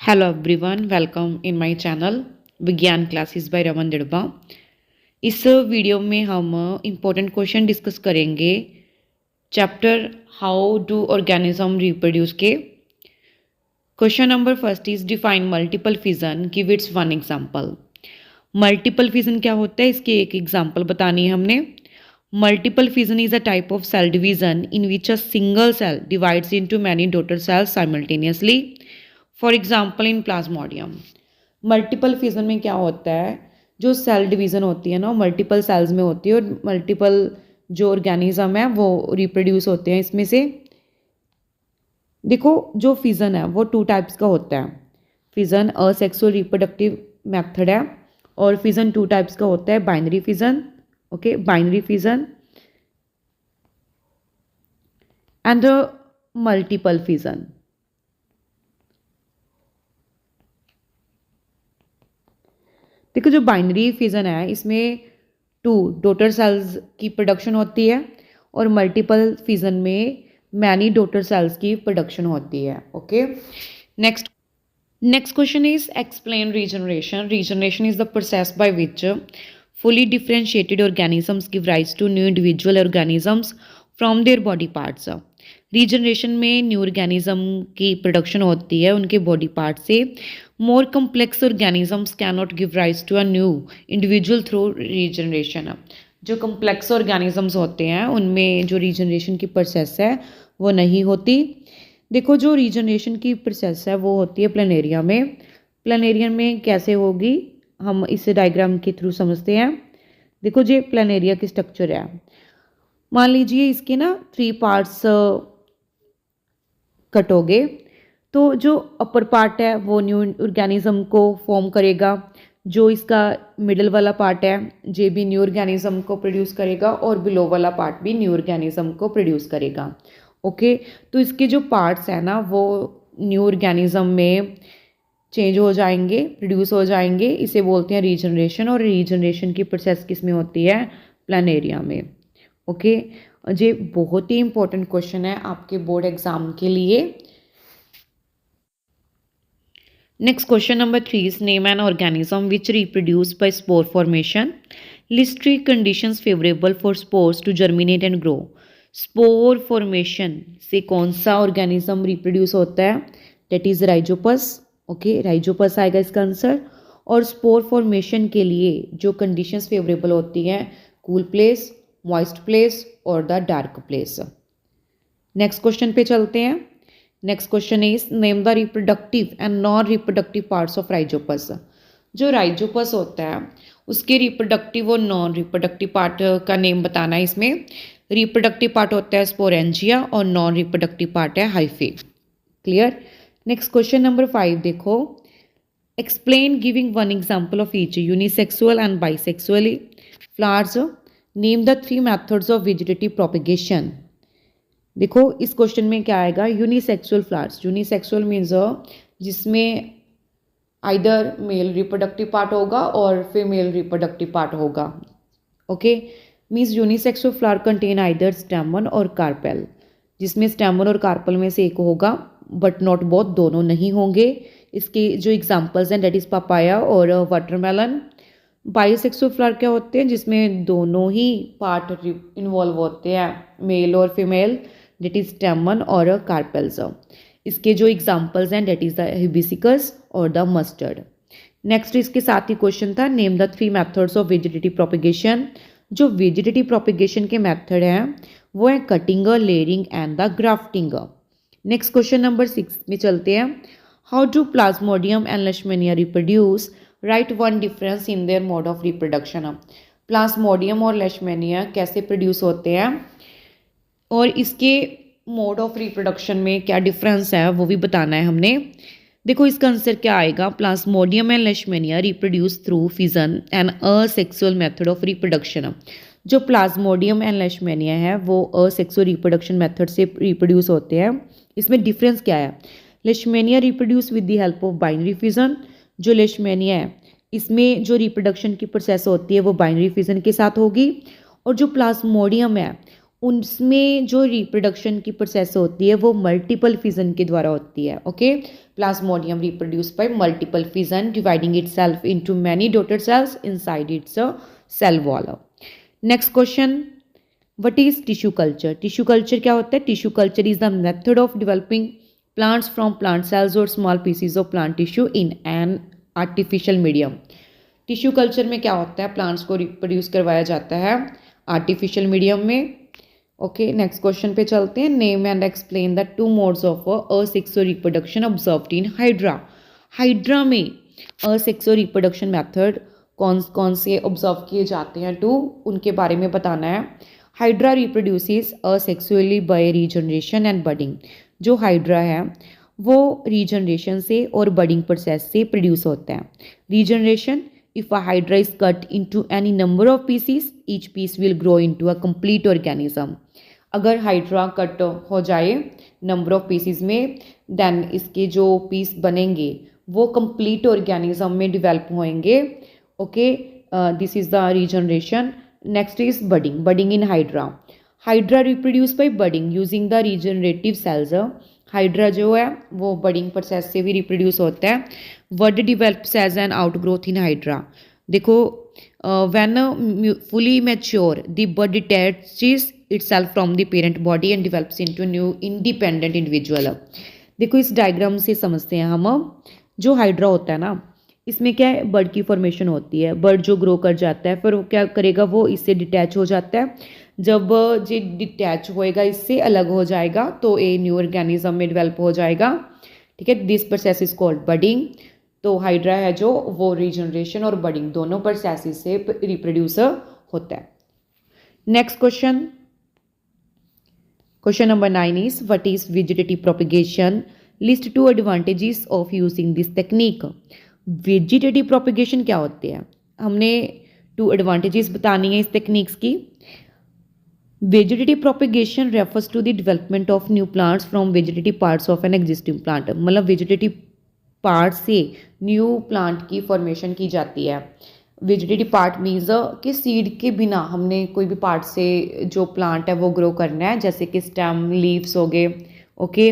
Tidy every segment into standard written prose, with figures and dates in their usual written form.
Hello everyone, welcome in my channel Vigyan classes by Raman Dirba. इस video में हम इम्पोर्टेंट क्वेश्चन डिस्कस करेंगे chapter how do organism reproduce के। Question number first is define multiple fission, give its one example. Multiple fission क्या होता है, इसकी एक एग्जांपल बतानी है हमने। Multiple fission is a type of cell division in which a single cell divides into many daughter cells simultaneously. For example in Plasmodium. Multiple fission में क्या होता है, जो सेल डिवीज़न होती है ना मल्टीपल सेल्स में होती है और मल्टीपल जो ऑर्गेनिज्म है वो रिप्रोड्यूस होते हैं इसमें से। देखो जो फिजन है वो टू टाइप्स का होता है। फिजन असेक्सुअल रिप्रोडक्टिव मेथड है और फिजन टू टाइप्स का होता है, binary fission, okay, binary fission and multiple fission. देखो जो बाइनरी फिजन है इसमें टू डॉटर सेल्स की प्रोडक्शन होती है और मल्टीपल फिजन में मैनी डॉटर सेल्स की प्रोडक्शन होती है। Okay, next question is explain regeneration. Regeneration is the process by which fully differentiated organisms give rise to new individual organisms from their body parts। Regeneration में new organism की production होती है उनके body part से। More complex organisms can not give rise to a new individual through regeneration. जो complex organisms होते हैं उनमें जो रीजनरेशन की प्रोसेस है वो नहीं होती। देखो जो रीजनरेशन की प्रोसेस है वो होती है प्लानेरिया में। प्लानेरिया में कैसे होगी हम इस डायग्राम के थ्रू समझते हैं। देखो जो प्लानेरिया की स्ट्रक्चर है, मान लीजिए इसके ना 3 पार्ट्स कटोगे तो जो अपर पार्ट है वो न्यू ऑर्गेनिज्म को फॉर्म करेगा, जो इसका मिडल वाला पार्ट है ये भी न्यू ऑर्गेनिज्म को प्रोड्यूस करेगा और बिलो वाला पार्ट भी न्यू ऑर्गेनिज्म को प्रोड्यूस करेगा। ओके, तो इसके जो पार्ट्स हैं ना वो न्यू ऑर्गेनिज्म में चेंज हो जाएंगे, प्रोड्यूस हो जाएंगे, इसे बोलते हैं रीजनरेशन। और रीजनरेशन की प्रोसेस किस में होती है, प्लानेरिया में। ओके, ये बहुत ही इंपॉर्टेंट क्वेश्चन है आपके बोर्ड एग्जाम के लिए। Next question number 3 is name an organism which reproduce by spore formation. List 3 conditions favourable for spores to germinate and grow. Spore formation से कौन सा ऑर्गेनिज्म रिप्रोड्यूस होता है, that is Rhizopus. Okay, Rhizopus आएगा इसका answer. और spore formation के लिए जो कंडीशंस फेवरेबल होती हैं, कूल प्लेस, मॉइस्ट प्लेस और the dark place. Next question पे चलते हैं। Next question is name the reproductive and non reproductive parts of rhizopus. जो राइजोपस होता है उसके रिप्रोडक्टिव और नॉन रिप्रोडक्टिव पार्ट का नेम बताना है इसमें। रिप्रोडक्टिव पार्ट होता है स्पोरेंजिया और नॉन रिप्रोडक्टिव पार्ट है hyphae. Clear. Next question number 5 देखो, explain giving one example of each unisexual and बाइसेक्सुअली flowers. Name the 3 methods of vegetative propagation. देखो इस क्वेश्चन में क्या आएगा, यूनिसेक्सुअल फ्लावर्स। यूनिसेक्सुअल मीन्स जिसमें आइदर मेल रिप्रोडक्टिव पार्ट होगा और फीमेल रिप्रोडक्टिव पार्ट होगा। Okay, means unisexual flower contain either स्टेमन और कार्पेल, जिसमें स्टेमन और कार्पल में से एक होगा बट नॉट बोथ, दोनों नहीं होंगे। इसके जो एग्जांपल्स हैं दैट इज पपाया और वाटरमेलन। बाइसेक्सुअल फ्लावर क्या होते हैं, जिसमें दोनों ही पार्ट इन्वॉल्व होते हैं, मेल और फीमेल, दैट इज स्टेमन और कार्पेल्स। इसके जो एग्जांपल्स हैं दैट इज द हिबिस्कस और द मस्टर्ड। नेक्स्ट इसके साथ ही क्वेश्चन था name the 3 methods of vegetative propagation. जो वेजिटेटिव प्रोपेगेशन के मेथड हैं वो है cutting, layering and the grafting. Next question number 6 में चलते हैं। How do plasmodium and leishmania reproduce, write one difference in their mode of reproduction. Plasmodium और leishmania कैसे प्रोड्यूस होते हैं और इसके मोड ऑफ रिप्रोडक्शन में क्या डिफरेंस है वो भी बताना है हमने। देखो इसका आंसर क्या आएगा, plasmodium and leishmania reproduce through fission and asexual method of reproduction. जो प्लाज्मोडियम एंड लेशमेनिया है वो असेक्सुअल रिप्रोडक्शन मेथड से रिप्रोड्यूस होते हैं। इसमें डिफरेंस क्या है, leishmania reproduce with the help of binary fission. जो लेशमेनिया है इसमें जो रिप्रोडक्शन की प्रोसेस होती है वो बाइनरी फिजन के साथ होगी। और जो प्लाज्मोडियम है उसमें जो रिप्रोडक्शन की प्रोसेस होती है वो मल्टीपल फिजन के द्वारा होती है. Okay, plasmodium reproduce by multiple fission dividing itself into many daughter cells inside its cell wall. Next question, what is tissue culture? Tissue culture क्या होता है? Tissue culture is the method of developing plants from plant cells और small pieces of plant tissue in an artificial medium. Tissue culture में क्या होता है? Plants को reproduce करवाया जाता है आर्टिफिशियल मीडियम में. ओके, नेक्स्ट क्वेश्चन पे चलते हैं. Name and explain the two modes of asexual reproduction observed in Hydra. Hydra में असेक्सुअल रिप्रोडक्शन मेथड कौन कौन से ऑब्जर्व किए जाते हैं? टू, उनके बारे में बताना है. Hydra reproduces asexually by regeneration and budding. जो हाइड्रा है वो रीजनरेशन से और बडिंग प्रोसेस से प्रोड्यूस होता है. Regeneration, if a hydra is cut into any number of pieces, each piece will grow into a complete organism. अगर Hydra cut हो जाए नंबर ऑफ पीसीज में, देन इसके जो पीस बनेंगे वो कंप्लीट ऑर्गेनिज्म में डिवेल्प होंगे. Okay, this is the regeneration. Next is budding. Budding in Hydra. Hydra reproduce by budding using the regenerative cells. Hydra जो है वो बडिंग प्रोसेस से भी रिप्रोड्यूस होता है. Bud develops as an outgrowth in hydra. देखो, when fully mature the bud detaches itself from the parent body and develops into new independent individual. देखो, इस डायग्राम से समझते हैं हम. जो हाइड्रा होता है ना, इसमें क्या है? बर्ड की फॉर्मेशन होती है. बर्ड जो ग्रो कर जाता है, फिर वो क्या करेगा? वो इससे डिटैच हो जाता है. जब ये डिटैच होएगा, इससे अलग हो जाएगा, तो ये न्यू ऑर्गेनिज्म में डेवलप हो जाएगा. ठीक है, this process is called budding. तो हाइड्रा है जो वो रीजनरेशन और बडिंग दोनों प्रोसेस से रिप्रोड्यूस होता है. Next question, question number 9 is what is vegetative propagation? List two advantages of using this technique. Vegetative propagation क्या होते हैं? हमने 2 एडवांटेजेस बतानी है इस टेक्निक्स की. Vegetative propagation refers to the development of new plants from vegetative parts of an existing plant. मतलब vegetative part से न्यू प्लांट की फॉर्मेशन की जाती है. वेजिटेटिव पार्ट मीन्स कि सीड के बिना हमने कोई भी पार्ट से जो प्लांट है वो ग्रो करना है, जैसे कि स्टेम, लीव्स हो गए. Okay,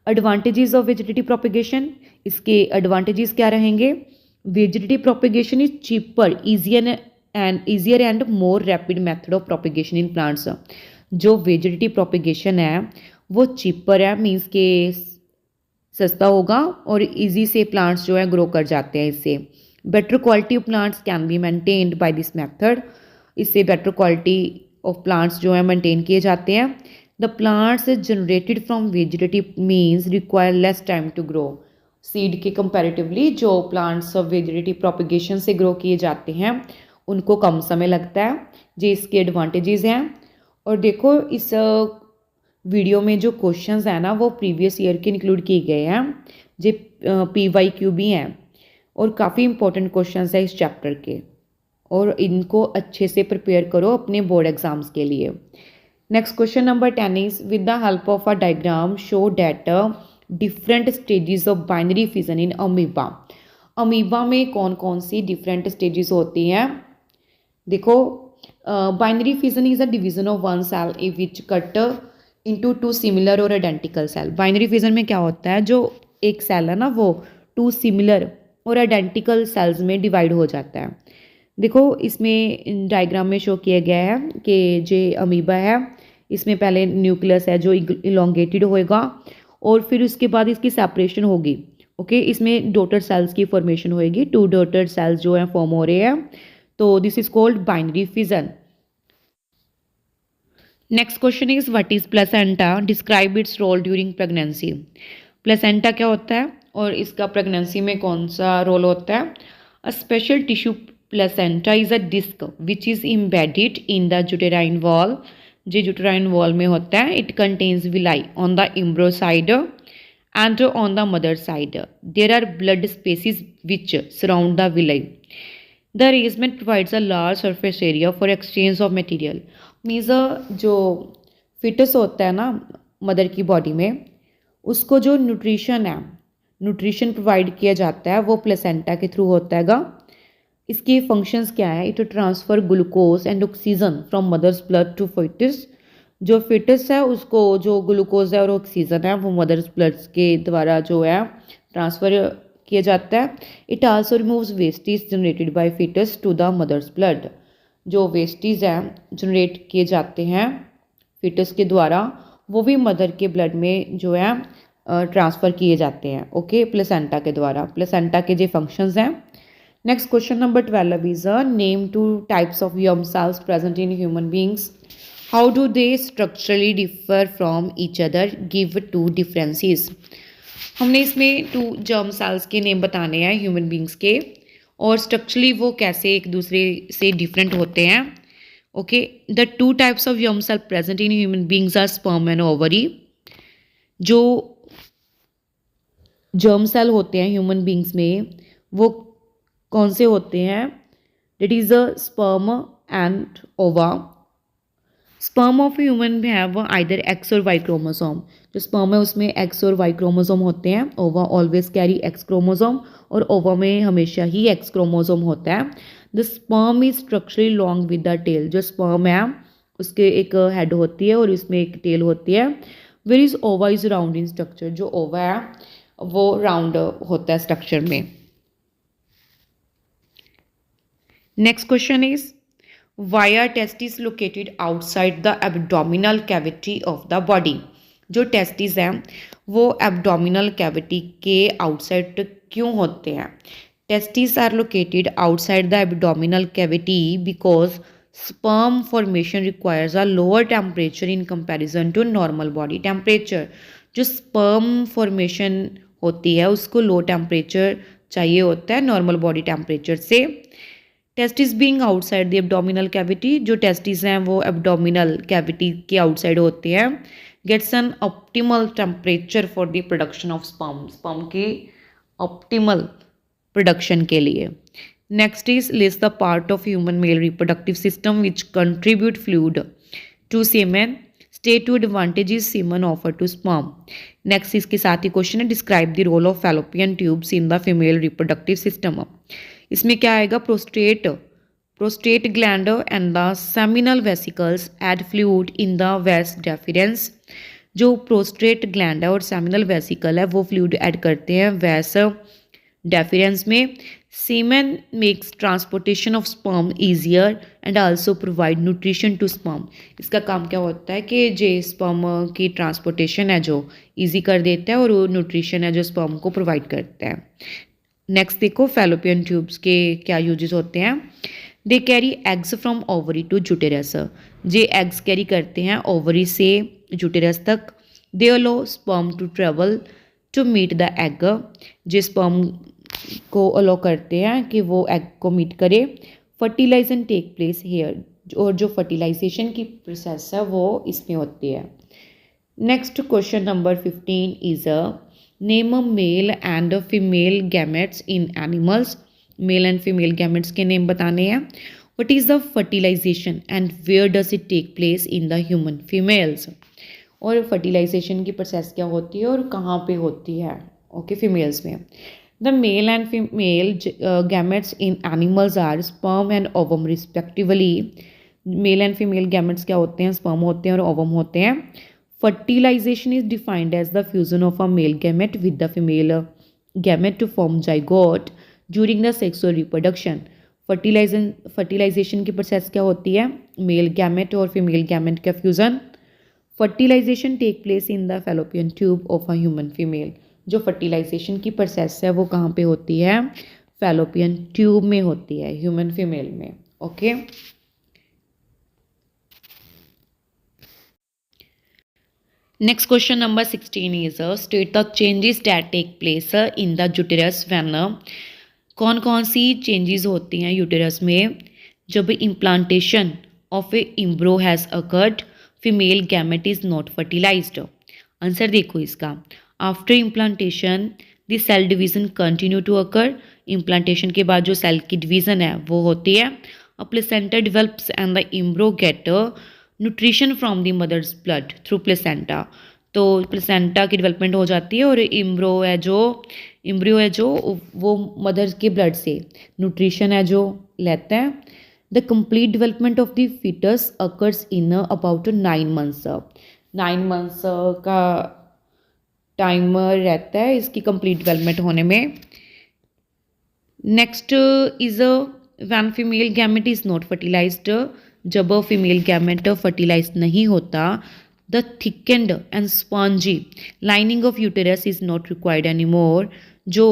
advantages of vegetative propagation. इसके एडवांटेजेस क्या रहेंगे? Vegetative propagation is cheaper, easier and more rapid method of propagation in plants. जो वेजिटेटिव प्रोपेगेशन है वो चीपर है, मीन्स के सस्ता होगा और इजी से प्लांट्स जो है ग्रो कर जाते हैं इससे. Better quality of plants can be maintained by this method. इससे बेटर क्वालिटी ऑफ प्लांट्स जो है मेंटेन किए जाते हैं. The plants generated from vegetative means require less time to grow. Seed के कंपैरेटिवली जो प्लांट्स वेजिटेटिव प्रोपेगेशन से grow किए जाते हैं उनको कम समय लगता है. जो इसके एडवांटेजेस हैं. और देखो, इस वीडियो में जो क्वेश्चंस हैं ना वो प्रीवियस ईयर के इंक्लूड किए गए हैं. जो PYQ भी हैं और काफ़ी इंपॉर्टेंट क्वेश्चंस है इस चैप्टर के, और इनको अच्छे से प्रिपेयर करो अपने बोर्ड एग्जाम्स के लिए. Next question number 10 is with the help of a diagram show that different stages of binary fission in amoeba. Amoeba में कौन कौन सी डिफरेंट स्टेजेस होती हैं? देखो, binary fission is a division of one cell a which cut into 2 similar और identical cell. Binary fission में क्या होता है? जो एक सेल है ना वो 2 सिमिलर और आइडेंटिकल सेल्स में डिवाइड हो जाता है. देखो, इसमें डायग्राम में शो किया गया है कि जो अमीबा है इसमें पहले न्यूक्लियस है जो इलोंगेटेड होएगा और फिर उसके बाद इसकी सेपरेशन होगी. ओके, इसमें डॉटर सेल्स की फॉर्मेशन होएगी. 2 डॉटर सेल्स जो है फॉर्म हो रहे हैं. तो this is called binary fission. Next question is what is placenta? Describe its role during pregnancy. Placenta क्या होता है और इसका प्रेगनेंसी में कौन सा रोल होता है? A special tissue placenta is a disc which is embedded in the uterine wall. जो यूटेराइन वॉल में होता है. It contains villi on the embryo side and on the mother side. There are blood spaces which surround the villi. The arrangement provides a large surface area for exchange of material. Means जो foetus होता है ना mother की body में, उसको जो nutrition है, nutrition provide किया जाता है वो प्लेसेंटा के थ्रू होता है. इसके फंक्शंस क्या है? It transfer glucose and oxygen from mother's blood to foetus. जो फिटस है उसको जो ग्लूकोज है और ऑक्सीजन है वो मदर्स ब्लड के द्वारा जो है ट्रांसफ़र किया जाता है। It also removes wastage generated by foetus to the mother's blood. जो वेस्टेज हैं जनरेट किए जाते हैं फिटस के द्वारा वो भी मदर के ब्लड में जो है ट्रांसफ़र किए जाते हैं। ओके, प्लेसेंटा के द्वारा। प्लेसेंटा के जो फंक्शंस हैं। Next question number 12 is a name two types of germ cells present in human beings. How do they structurally differ from each other? Give two differences. हमने इसमें 2 germ cells के name बताने हैं human beings के और structurally वो कैसे एक दूसरे से डिफरेंट होते हैं। Okay, the 2 types of germ cell present in human beings are sperm and ovary. जो germ cell होते हैं ह्यूमन बींग्स में वो कौन से होते हैं? It is a sperm and ova. Sperm of human have either X और वाई क्रोमोसोम। जो स्पर्म है उसमें एक्स और वाई क्रोमोसोम होते हैं। ओवा ऑलवेज कैरी एक्स क्रोमोसोम और ओवा में हमेशा ही एक्स क्रोमोसोम होता है। The sperm is structurally long with the tail. जो स्पर्म है उसके एक हेड होती है और इसमें एक टेल होती है। वेयर इज ओवा इज राउंड इन स्ट्रक्चर। जो ओवा है वो राउंड होता है स्ट्रक्चर में। Next question is, why are testes located outside the abdominal cavity of the body? जो testes हैं वो abdominal cavity के outside क्यों होते हैं? Testes are located outside the abdominal cavity because sperm formation requires a lower temperature in comparison to normal body temperature. जो sperm formation होती है उसको low temperature चाहिए होता है normal body temperature से। Testis being outside the abdominal cavity. जो testis हैं वो एब्डोमिनल कैविटी के आउटसाइड होते हैं। Gets an optimal temperature for the production of sperm. Sperm की ऑप्टिमल प्रोडक्शन के लिए। Next is list the part of human male reproductive system which contribute fluid to semen. State two advantages semen offer to sperm. Next इसके साथ ही question है, describe the role of fallopian tubes in the female reproductive system. इसमें क्या आएगा? Prostate gland and the seminal vesicles add fluid in the vas deferens. जो prostate gland है और सेमिनल वेसिकल है वो फ्लूइड ऐड करते हैं वेस डेफिरेंस में। Semen makes transportation of sperm easier and also provide nutrition to sperm. इसका काम क्या होता है कि जे स्पर्म की ट्रांसपोर्टेशन है जो ईजी कर देता है और वो न्यूट्रिशन है जो स्पर्म को प्रोवाइड करता है। नेक्स्ट देखो फैलोपियन ट्यूब्स के क्या यूजेस होते हैं। They carry eggs from ovary to uterus. जे एग्स कैरी करते हैं ओवरी से जुटेरस तक। They allow sperm to travel to meet the egg. जे स्पर्म को अलो करते हैं कि वो एग को मीट करे। Fertilisation take place here. और जो फर्टिलाइजेशन की प्रोसेस है वो इसमें होती है। Next question number 15 is a name a male and female gametes in animals. Male and female gametes के नेम बताने हैं। What is the fertilisation and where does it take place in the human females. और fertilisation की process क्या होती है और कहाँ पे होती है? ओके, फीमेल्स में। The male and female gametes in animals are sperm and ovum respectively. Male and female gametes क्या होते हैं? स्पर्म होते हैं और ओवम होते हैं। Fertilization is defined as the fusion of a male gamete with the female gamete to form zygote during the sexual reproduction. Fertilisation की process क्या होती है? मेल गैमेट और फीमेल गैमेट का fusion. Fertilisation take place in the fallopian tube of a human female. जो fertilisation की process है वो कहाँ पे होती है? फैलोपियन ट्यूब में होती है ह्यूमन फीमेल में। Okay, next question number 16 is state the changes that take place in the uterus when कौन कौन सी चेंजेस होती हैं यूटेरस में जब implantation of a embryo has occurred, female gamete is not fertilised. Answer देखो इसका। After implantation the cell division continue to occur. Implantation के बाद जो सेल की डिवीज़न है वो होती है। A placenta develops and the embryo get nutrition from the mother's blood through placenta. तो प्लेसेंटा की डेवलपमेंट हो जाती है और इम्ब्रो है जो वो मदर के ब्लड से न्यूट्रिशन है जो लेता है। The complete development of the foetus occurs in about 9 months. 9 months का टाइमर रहता है इसकी कंप्लीट डेवलपमेंट होने में। Next is when female gamete is not fertilised, जब फीमेल गैमेट फर्टिलाइज नहीं होता, the thickened and spongy lining of uterus is not required any more, जो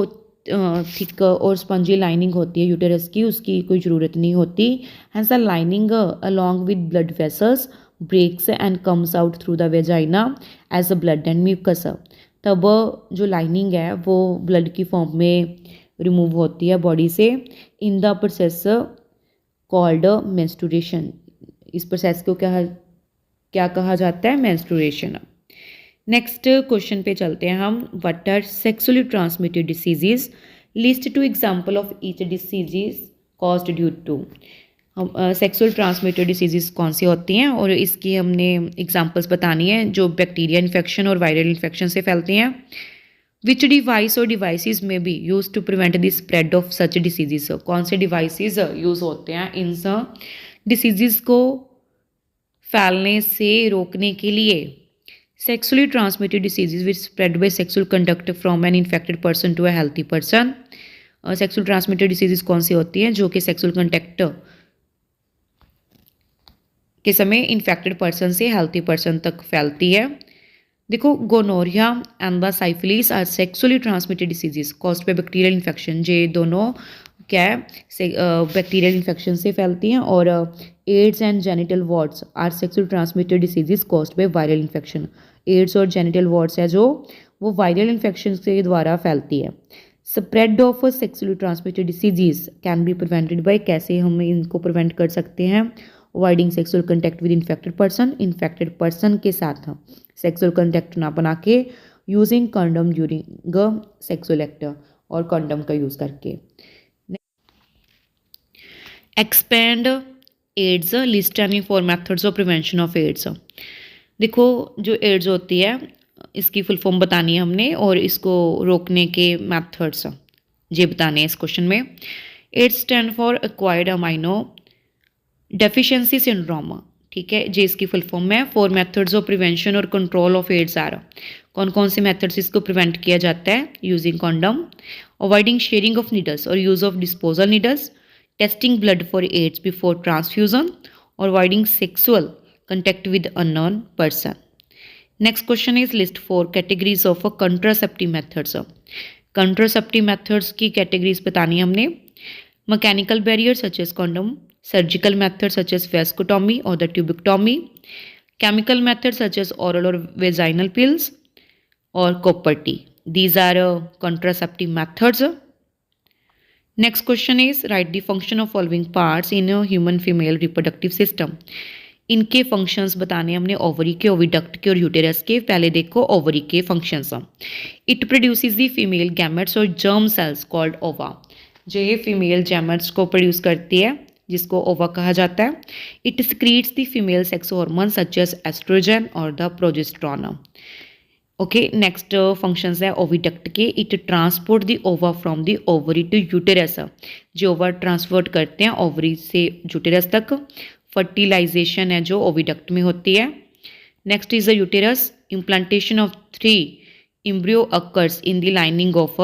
थिक और स्पंजी लाइनिंग होती है यूटेरस की उसकी कोई ज़रूरत नहीं होती। Hence the lining along with blood vessels breaks and comes out through the vagina as a blood and mucus. तब जो लाइनिंग है वो ब्लड की फॉर्म में रिमूव होती है बॉडी से in the process called menstruation. इस प्रोसेस को क्या कहा जाता है? मेंस्ट्रुएशन। नेक्स्ट क्वेश्चन पे चलते हैं हम। What are sexually transmitted diseases? List two example of each diseases caused due to. हम सेक्सुअल ट्रांसमिटेड डिसीजेज कौन सी होती हैं और इसकी हमने एग्जांपल्स बतानी है जो बैक्टीरिया इन्फेक्शन और वायरल इन्फेक्शन से फैलती हैं। विच डिवाइस और डिवाइसेस में be use to prevent the spread of such diseases? कौन से डिवाइसेस यूज़ होते हैं इन डिसीजेज को फैलने से रोकने के लिए? Sexually transmitted diseases which spread by sexual conduct from an infected person to a healthy person. Sexual transmitted diseases कौन सी होती हैं? जो कि सेक्सुअल कंटैक्ट के समय इन्फेक्टेड पर्सन से हेल्थी पर्सन तक फैलती है। देखो, gonorrhoea and the syphilis are sexually transmitted diseases caused by bacterial infection. ये दोनों क्या है? बैक्टीरियल इन्फेक्शन से फैलती हैं। और AIDS and genital warts are sexual transmitted diseases caused by viral infection. AIDS और जेनिटल वॉर्ड्स है जो वो वायरल इन्फेक्शन के द्वारा फैलती है। Spread of sexually transmitted diseases can be prevented by, कैसे हम इनको प्रिवेंट कर सकते हैं? Avoiding sexual contact with infected person के साथ सेक्सुअल कंटैक्ट ना बना के, using condom during sexual act, और कंडोम का यूज़ करके। Expand ads, list any 4 methods of prevention of AIDS. देखो, जो एड्स होती है इसकी फुल फॉर्म बतानी है हमने और इसको रोकने के मेथड्स ये बताने हैं इस क्वेश्चन में। AIDS stands for acquired amino deficiency syndrome. ठीक है, जे इसकी फुल फॉर्म है। 4 मेथड्स ऑफ प्रिवेंशन और कंट्रोल ऑफ एड्स आर। कौन कौन से मेथड्स इसको प्रिवेंट किया जाता है? Using condom, avoiding sharing of needles और use of disposal needles, testing blood for AIDS before transfusion, और avoiding sexual contact with unknown person. Next question is list 4 categories of contraceptive methods. Contraceptive methods की categories बतानी है हमने। Mechanical barrier such as condom, surgical methods such as vasectomy or the tubectomy, chemical methods such as oral or vaginal pills, or copper tea. These are contraceptive methods. Next question is write the function of following parts in a human female reproductive system. इनके functions बताने हमने ovary के, oviduct के और uterus के। पहले देखो ovary के functions. It produces the female gametes और जर्म सेल्स कॉल्ड ओवा। जो ये फीमेल गैमेट्स को प्रोड्यूस करती है जिसको ओवा कहा जाता है। It secretes the female sex hormone such as oestrogen और the progesterone. Okay, next functions है ओविडक्ट के। It transport the ova from the ovary to uterus. जो ओवा ट्रांसपोर्ट करते हैं ओवरी से यूटेरस तक। फर्टिलाइजेशन है जो ओविडक्ट में होती है। Next is the uterus. Implantation of 3 embryo occurs in the lining of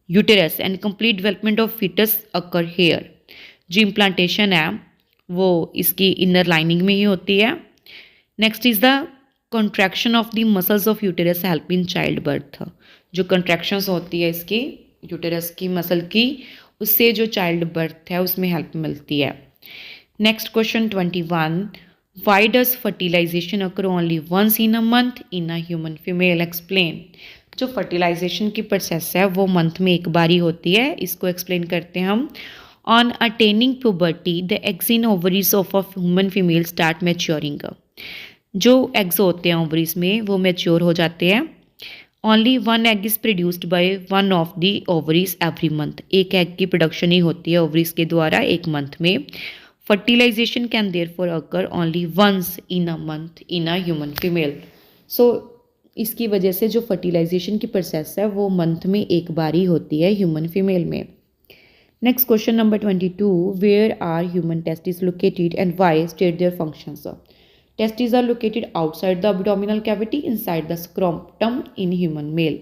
uterus and complete development of foetus occur here. जो इम्प्लांटेशन है वो इसकी इनर लाइनिंग में ही होती है। Next is the contraction of the muscles of uterus help in child birth. जो contractions होती है इसकी यूटेरस की मसल की, उससे जो चाइल्ड बर्थ है उसमें हेल्प मिलती है। Next question 21, why does fertilisation occur only once in a month in a human female? Explain. जो फर्टिलाइजेशन की प्रोसेस है वो मंथ में एक बार ही होती है, इसको एक्सप्लेन करते हैं हम। On attaining puberty, the eggs in ovaries of a human female start maturing. जो eggs होते हैं ovaries में वो mature हो जाते हैं। Only 1 egg is produced by one of the ovaries every month. एक egg की production ही होती है ovaries के द्वारा एक month में। Fertilization can therefore occur only once in a month in a human female. So इसकी वजह से जो fertilization की process है वो month में एक बार ही होती है human female में। Next question number 22, where are human testis located and why, state their functions. Testis are located outside the abdominal cavity inside the scrotum in human male.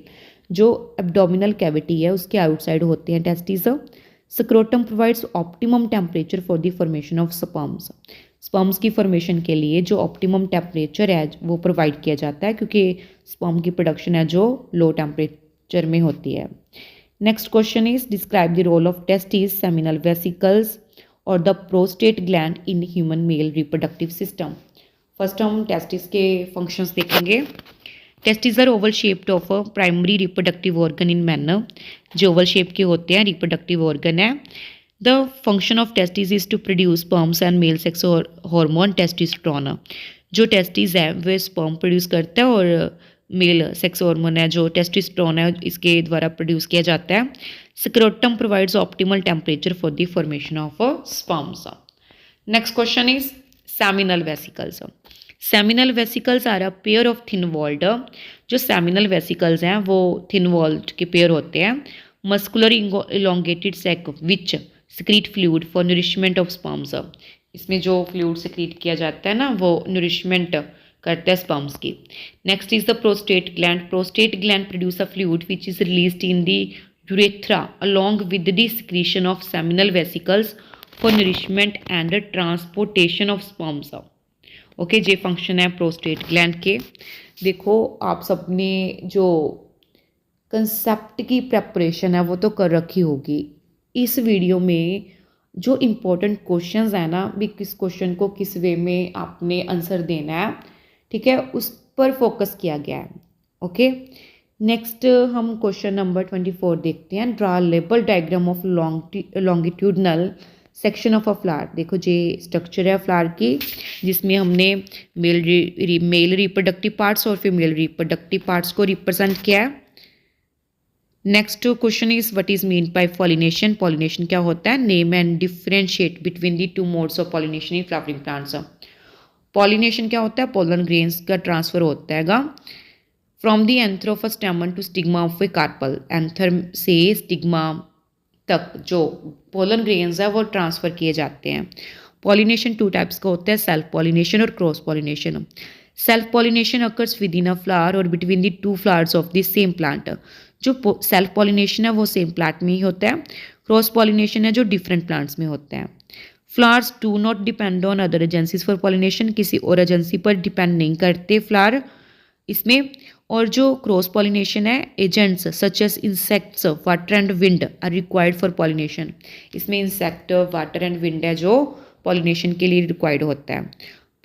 जो abdominal cavity है उसके outside होते हैं testis. Scrotum provides optimum temperature for the formation of sperms. Sperms की formation के लिए जो optimum temperature है वो प्रोवाइड किया जाता है, क्योंकि स्पर्म की प्रोडक्शन है जो लो टेम्परेचर में होती है। Next question is describe the role of testis, seminal vesicles और the prostate gland in human male reproductive system. First हम टेस्टिस के फंक्शंस देखेंगे। Testis are oval shaped of a primary reproductive organ in man. जो oval shape के होते हैं reproductive organ है। The function of testis is to produce sperms and male sex hormone testosterone. जो testis है वह स्पर्म प्रोड्यूस करता है और मेल सेक्स हार्मोन है जो टेस्टोस्टेरोन है इसके द्वारा प्रोड्यूस किया जाता है। Scrotum provides optimal temperature for the formation of sperms. Next question is seminal vesicles. Seminal vesicles are a pair of thin walled. जो सेमिनल वेसिकल्स हैं वो थिन वॉल्ड के पेयर होते हैं। Muscular elongated sac which secrete fluid for nourishment of sperms. इसमें जो fluid secrete किया जाता है ना वो नरिशमेंट करता है स्पर्म्स की। Next is the prostate gland. Prostate gland produce a fluid which is released in the urethra along with the secretion of seminal vesicles for nourishment and transportation of sperms. Okay, J function है prostate gland के। देखो आप सबने जो concept की preparation है वो तो कर रखी होगी। इस वीडियो में जो इम्पोर्टेंट क्वेश्चंस है ना भी किस क्वेश्चन को किस वे में आपने आंसर देना है, ठीक है, उस पर फोकस किया गया है। ओके, नेक्स्ट हम क्वेश्चन नंबर 24 देखते हैं। Draw label diagram of longitudinal section of a flower. देखो ये स्ट्रक्चर है फ्लावर की जिसमें हमने मेल रिप्रोडक्टिव पार्ट्स और फीमेल रिप्रोडक्टिव पार्ट्स को रिप्रेजेंट किया है। Next question is what is mean by pollination. Pollination क्या होता है? Name and differentiate between the two modes of pollination in flowering plants. Pollination क्या होता है? पोलन ग्रेन्स का ट्रांसफर होता है from the anther of a stamen to stigma of a carpel. Anther से स्टिग्मा तक जो पोलन ग्रेन्स है वो ट्रांसफर किए जाते हैं। पॉलिनेशन टू टाइप्स का होता है, सेल्फ पॉलिनेशन और cross pollination. Self pollination occurs within a flower और between the two flowers of the same plant. जो सेल्फ पॉलिनेशन है वो सेम प्लांट में ही होता है। क्रॉस पॉलिनेशन है जो डिफरेंट प्लांट्स में होता है। Flowers do not depend on other agencies for pollination. किसी और एजेंसी पर डिपेंड नहीं करते फ्लावर इसमें। और जो क्रॉस पॉलिनेशन है agents such as insects, water and wind are required for pollination. इसमें इंसेक्ट, वाटर एंड विंड है जो पॉलिनेशन के लिए रिक्वायर्ड होता है।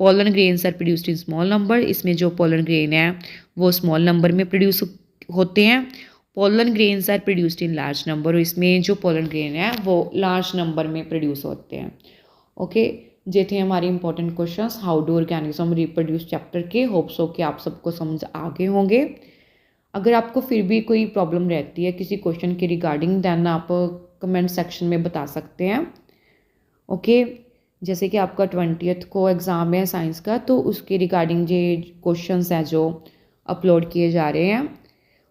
Pollen grains are produced in small number. इसमें जो पोलन ग्रेन है वो स्मॉल नंबर में प्रोड्यूस होते हैं। Pollen grains are produced in large number. इसमें जो पोलन ग्रेन है वो लार्ज नंबर में प्रोड्यूस होते हैं। ओके, ये थे हमारे important questions how do organism reproduce chapter के। होप्स हो कि आप सबको समझ आ गए होंगे। अगर आपको फिर भी कोई प्रॉब्लम रहती है किसी क्वेश्चन के रिगार्डिंग देन आप कमेंट सेक्शन में बता सकते हैं। ओके, जैसे कि आपका 20th को एग्ज़ाम है साइंस का, तो उसके रिगार्डिंग ये क्वेश्चंस हैं जो अपलोड किए जा रहे हैं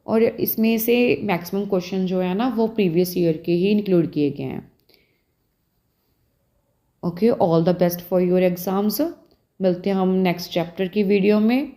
और इसमें से मैक्सिमम क्वेश्चन जो है ना वो प्रीवियस ईयर के ही इंक्लूड किए गए हैं। Okay, all the best for your exams. मिलते हैं हम नेक्स्ट चैप्टर की वीडियो में।